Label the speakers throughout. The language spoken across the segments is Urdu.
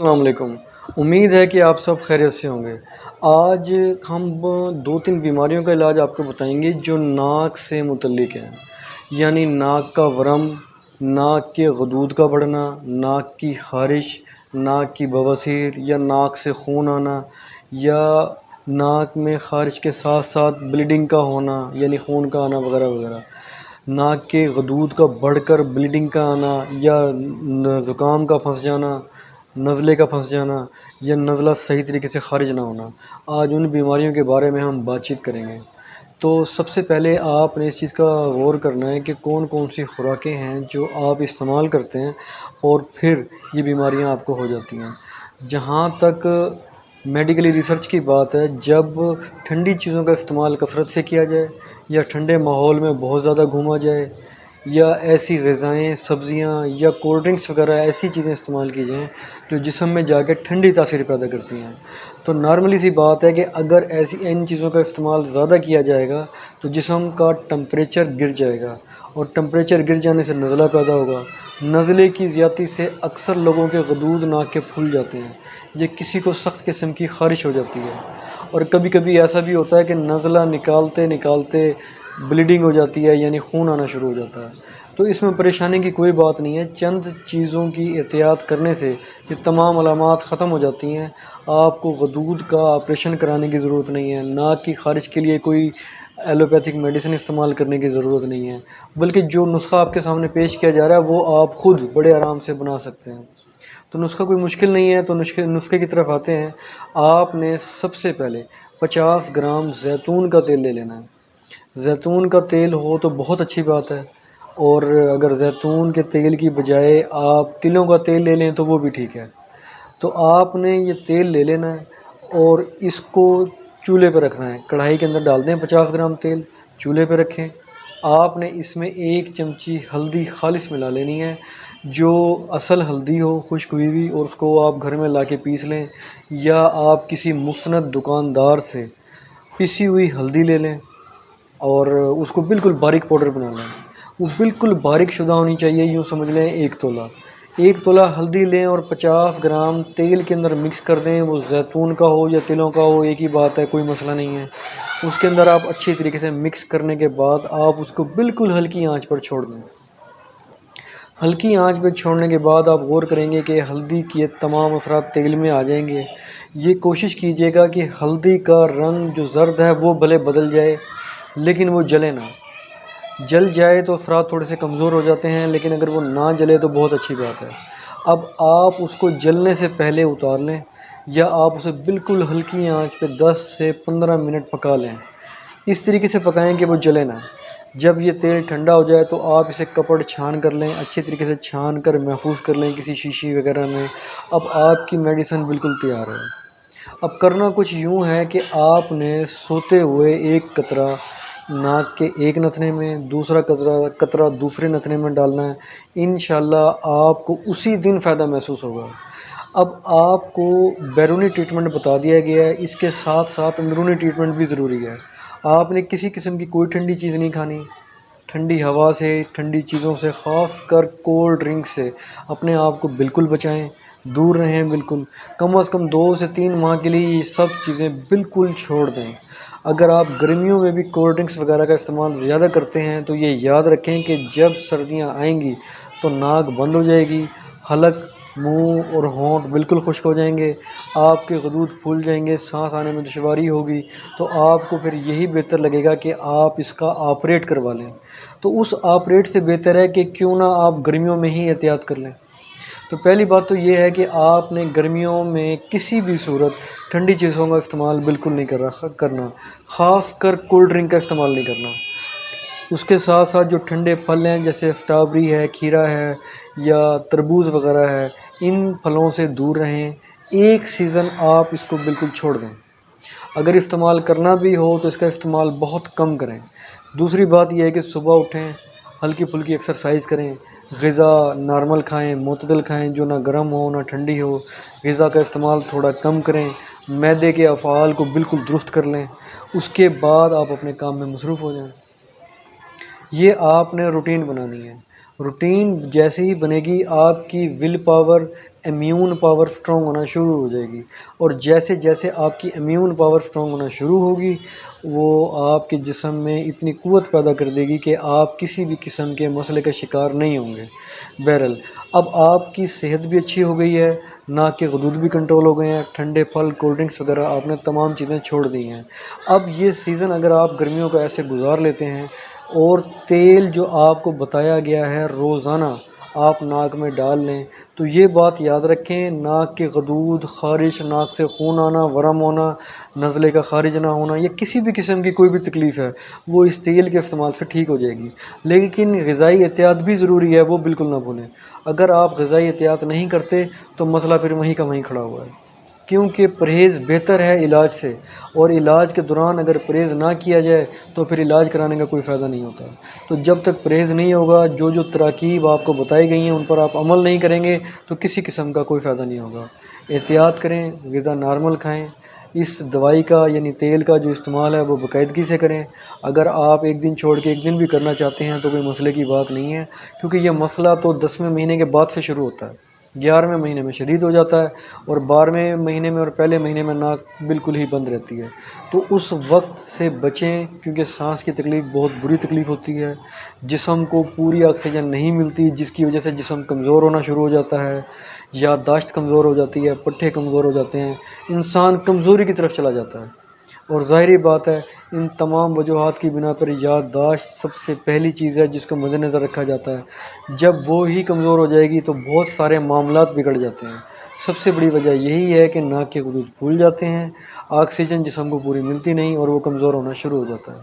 Speaker 1: السلام علیکم۔ امید ہے کہ آپ سب خیریت سے ہوں گے۔ آج ہم دو تین بیماریوں کا علاج آپ کو بتائیں گے جو ناک سے متعلق ہیں، یعنی ناک کا ورم، ناک کے غدود کا بڑھنا، ناک کی خارش، ناک کی بواسیر یا ناک سے خون آنا، یا ناک میں خارش کے ساتھ ساتھ بلیڈنگ کا ہونا یعنی خون کا آنا وغیرہ وغیرہ، ناک کے غدود کا بڑھ کر بلیڈنگ کا آنا، یا زکام کا پھنس جانا، نزلے کا پھنس جانا، یا نزلہ صحیح طریقے سے خارج نہ ہونا۔ آج ان بیماریوں کے بارے میں ہم بات چیت کریں گے۔ تو سب سے پہلے آپ نے اس چیز کا غور کرنا ہے کہ کون کون سی خوراکیں ہیں جو آپ استعمال کرتے ہیں اور پھر یہ بیماریاں آپ کو ہو جاتی ہیں۔ جہاں تک میڈیکلی ریسرچ کی بات ہے، جب ٹھنڈی چیزوں کا استعمال کثرت سے کیا جائے، یا ٹھنڈے ماحول میں بہت زیادہ گھوما جائے، یا ایسی غذائیں، سبزیاں یا کولڈ ڈرنکس وغیرہ ایسی چیزیں استعمال کی جائیں جو جسم میں جا کے ٹھنڈی تاثیر پیدا کرتی ہیں، تو نارملی سی بات ہے کہ اگر ان چیزوں کا استعمال زیادہ کیا جائے گا تو جسم کا ٹمپریچر گر جائے گا، اور ٹمپریچر گر جانے سے نزلہ پیدا ہوگا۔ نزلے کی زیادتی سے اکثر لوگوں کے غدود ناک کے پھول جاتے ہیں، یہ کسی کو سخت قسم کی خارش ہو جاتی ہے، اور کبھی کبھی ایسا بھی ہوتا ہے کہ نزلہ نکالتے نکالتے بلیڈنگ ہو جاتی ہے، یعنی خون آنا شروع ہو جاتا ہے۔ تو اس میں پریشانی کی کوئی بات نہیں ہے، چند چیزوں کی احتیاط کرنے سے یہ تمام علامات ختم ہو جاتی ہیں۔ آپ کو غدود کا آپریشن کرانے کی ضرورت نہیں ہے، ناک کی خارش کے لیے کوئی ایلوپیتھک میڈیسن استعمال کرنے کی ضرورت نہیں ہے، بلکہ جو نسخہ آپ کے سامنے پیش کیا جا رہا ہے وہ آپ خود بڑے آرام سے بنا سکتے ہیں۔ تو نسخہ کوئی مشکل نہیں ہے، تو نسخے کی طرف آتے ہیں۔ آپ نے سب سے پہلے 50 گرام زیتون کا تیل لے لینا ہے۔ زیتون کا تیل ہو تو بہت اچھی بات ہے، اور اگر زیتون کے تیل کی بجائے آپ تلوں کا تیل لے لیں تو وہ بھی ٹھیک ہے۔ تو آپ نے یہ تیل لے لینا ہے اور اس کو چولہے پہ رکھنا ہے، کڑھائی کے اندر ڈال دیں 50 گرام تیل، چولہے پہ رکھیں۔ آپ نے اس میں 1 چمچی ہلدی خالص ملا لینی ہے، جو اصل ہلدی ہو، خشک ہوئی ہوئی، اور اس کو آپ گھر میں لا کے پیس لیں، یا آپ کسی مستند دکاندار سے پسی ہوئی ہلدی لے لیں اور اس کو بالکل باریک پاؤڈر بنا لیں۔ وہ بالکل باریک شدہ ہونی چاہیے، یوں سمجھ لیں 1 تولہ۔ 1 تولہ ہلدی لیں اور 50 گرام تیل کے اندر مکس کر دیں، وہ زیتون کا ہو یا تلوں کا ہو ایک ہی بات ہے، کوئی مسئلہ نہیں ہے۔ اس کے اندر آپ اچھی طریقے سے مکس کرنے کے بعد آپ اس کو بالکل ہلکی آنچ پر چھوڑ دیں۔ ہلکی آنچ پہ چھوڑنے کے بعد آپ غور کریں گے کہ ہلدی کے تمام اثرات تیل میں آ جائیں گے۔ یہ کوشش کیجیے گا کہ ہلدی کا رنگ جو زرد ہے وہ بھلے بدل جائے لیکن وہ جلے نہ۔ جل جائے تو اثرات تھوڑے سے کمزور ہو جاتے ہیں، لیکن اگر وہ نہ جلے تو بہت اچھی بات ہے۔ اب آپ اس کو جلنے سے پہلے اتار لیں، یا آپ اسے بالکل ہلکی آنچ پہ 10 سے 15 منٹ پکا لیں۔ اس طریقے سے پکائیں کہ وہ جلے نہ۔ جب یہ تیل ٹھنڈا ہو جائے تو آپ اسے کپڑ چھان کر لیں، اچھی طریقے سے چھان کر محفوظ کر لیں کسی شیشی وغیرہ میں۔ اب آپ کی میڈیسن بالکل تیار ہے۔ اب کرنا کچھ یوں ہے کہ آپ نے سوتے ہوئے 1 قطرہ ناک کے ایک نتنے میں، دوسرا قطرہ دوسرے نتنے میں ڈالنا ہے۔ انشاءاللہ آپ کو اسی دن فائدہ محسوس ہوگا۔ اب آپ کو بیرونی ٹریٹمنٹ بتا دیا گیا ہے، اس کے ساتھ ساتھ اندرونی ٹریٹمنٹ بھی ضروری ہے۔ آپ نے کسی قسم کی کوئی ٹھنڈی چیز نہیں کھانی۔ ٹھنڈی ہوا سے، ٹھنڈی چیزوں سے، خاص کر کولڈ ڈرنک سے اپنے آپ کو بالکل بچائیں، دور رہیں بالکل۔ کم از کم 2 سے 3 ماہ کے لیے یہ سب چیزیں بالکل چھوڑ دیں۔ اگر آپ گرمیوں میں بھی کولڈ ڈرنکس وغیرہ کا استعمال زیادہ کرتے ہیں تو یہ یاد رکھیں کہ جب سردیاں آئیں گی تو ناک بند ہو جائے گی، حلق، منہ اور ہونٹ بالکل خشک ہو جائیں گے، آپ کے غدود پھول جائیں گے، سانس آنے میں دشواری ہوگی، تو آپ کو پھر یہی بہتر لگے گا کہ آپ اس کا آپریٹ کروا لیں۔ تو اس آپریٹ سے بہتر ہے کہ کیوں نہ آپ گرمیوں میں ہی احتیاط کر لیں۔ تو پہلی بات تو یہ ہے کہ آپ نے گرمیوں میں کسی بھی صورت ٹھنڈی چیزوں کا استعمال بالکل نہیں کرنا، خاص کر کولڈ ڈرنک کا استعمال نہیں کرنا۔ اس کے ساتھ ساتھ جو ٹھنڈے پھل ہیں جیسے اسٹرابری ہے، کھیرا ہے یا تربوز وغیرہ ہے، ان پھلوں سے دور رہیں۔ ایک سیزن آپ اس کو بالکل چھوڑ دیں۔ اگر استعمال کرنا بھی ہو تو اس کا استعمال بہت کم کریں۔ دوسری بات یہ ہے کہ صبح اٹھیں، ہلکی پھلکی ایکسرسائز کریں، غذا نارمل کھائیں، معتدل کھائیں، جو نہ گرم ہو نہ ٹھنڈی ہو، غذا کا استعمال تھوڑا کم کریں، معدے کے افعال کو بالکل درست کر لیں۔ اس کے بعد آپ اپنے کام میں مصروف ہو جائیں۔ یہ آپ نے روٹین بنانی ہے۔ روٹین جیسے ہی بنے گی آپ کی will power immune power strong ہونا شروع ہو جائے گی، اور جیسے جیسے آپ کی امیون پاور سٹرونگ ہونا شروع ہوگی وہ آپ کے جسم میں اتنی قوت پیدا کر دے گی کہ آپ کسی بھی قسم کے مسئلے کا شکار نہیں ہوں گے۔ بہرحال اب آپ کی صحت بھی اچھی ہو گئی ہے، ناک کے غدود بھی کنٹرول ہو گئے ہیں، ٹھنڈے پھل کولڈ ڈرنکس وغیرہ آپ نے تمام چیزیں چھوڑ دی ہیں۔ اب یہ سیزن اگر آپ گرمیوں کا ایسے گزار لیتے ہیں اور تیل جو آپ کو بتایا گیا ہے روزانہ آپ ناک میں ڈال لیں، تو یہ بات یاد رکھیں، ناک کے غدود، خارش، ناک سے خون آنا، ورم ہونا، نزلے کا خارج نہ ہونا، یا کسی بھی قسم کی کوئی بھی تکلیف ہے وہ اس تیل کے استعمال سے ٹھیک ہو جائے گی۔ لیکن غذائی احتیاط بھی ضروری ہے، وہ بالکل نہ بھولیں۔ اگر آپ غذائی احتیاط نہیں کرتے تو مسئلہ پھر وہیں کا وہیں کھڑا ہوا ہے، کیونکہ پرہیز بہتر ہے علاج سے، اور علاج کے دوران اگر پرہیز نہ کیا جائے تو پھر علاج کرانے کا کوئی فائدہ نہیں ہوتا۔ تو جب تک پرہیز نہیں ہوگا، جو تراکیب آپ کو بتائی گئی ہیں ان پر آپ عمل نہیں کریں گے تو کسی قسم کا کوئی فائدہ نہیں ہوگا۔ احتیاط کریں، غذا نارمل کھائیں، اس دوائی کا یعنی تیل کا جو استعمال ہے وہ باقاعدگی سے کریں۔ اگر آپ ایک دن چھوڑ کے ایک دن بھی کرنا چاہتے ہیں تو کوئی مسئلے کی بات نہیں ہے، کیونکہ یہ مسئلہ تو 10ویں مہینے کے بعد سے شروع ہوتا ہے، 11ویں مہینے میں شدید ہو جاتا ہے، اور 12ویں مہینے میں اور پہلے مہینے میں ناک بالکل ہی بند رہتی ہے۔ تو اس وقت سے بچیں، کیونکہ سانس کی تکلیف بہت بری تکلیف ہوتی ہے، جسم کو پوری آکسیجن نہیں ملتی، جس کی وجہ سے جسم کمزور ہونا شروع ہو جاتا ہے، یادداشت کمزور ہو جاتی ہے، پٹھے کمزور ہو جاتے ہیں، انسان کمزوری کی طرف چلا جاتا ہے۔ اور ظاہری بات ہے ان تمام وجوہات کی بنا پر یادداشت سب سے پہلی چیز ہے جس کو مد نظر رکھا جاتا ہے۔ جب وہ ہی کمزور ہو جائے گی تو بہت سارے معاملات بگڑ جاتے ہیں۔ سب سے بڑی وجہ یہی ہے کہ ناک کے غدود پھول جاتے ہیں، آکسیجن جسم کو پوری ملتی نہیں اور وہ کمزور ہونا شروع ہو جاتا ہے۔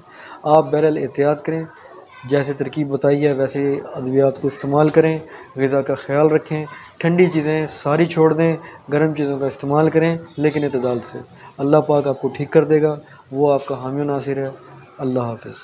Speaker 1: آپ بہرحال احتیاط کریں، جیسے ترکیب بتائی ہے ویسے ادویات کو استعمال کریں، غذا کا خیال رکھیں، ٹھنڈی چیزیں ساری چھوڑ دیں، گرم چیزوں کا استعمال کریں لیکن اعتدال سے۔ اللہ پاک آپ کو ٹھیک کر دے گا، وہ آپ کا حامی و ناصر ہے۔ اللہ حافظ۔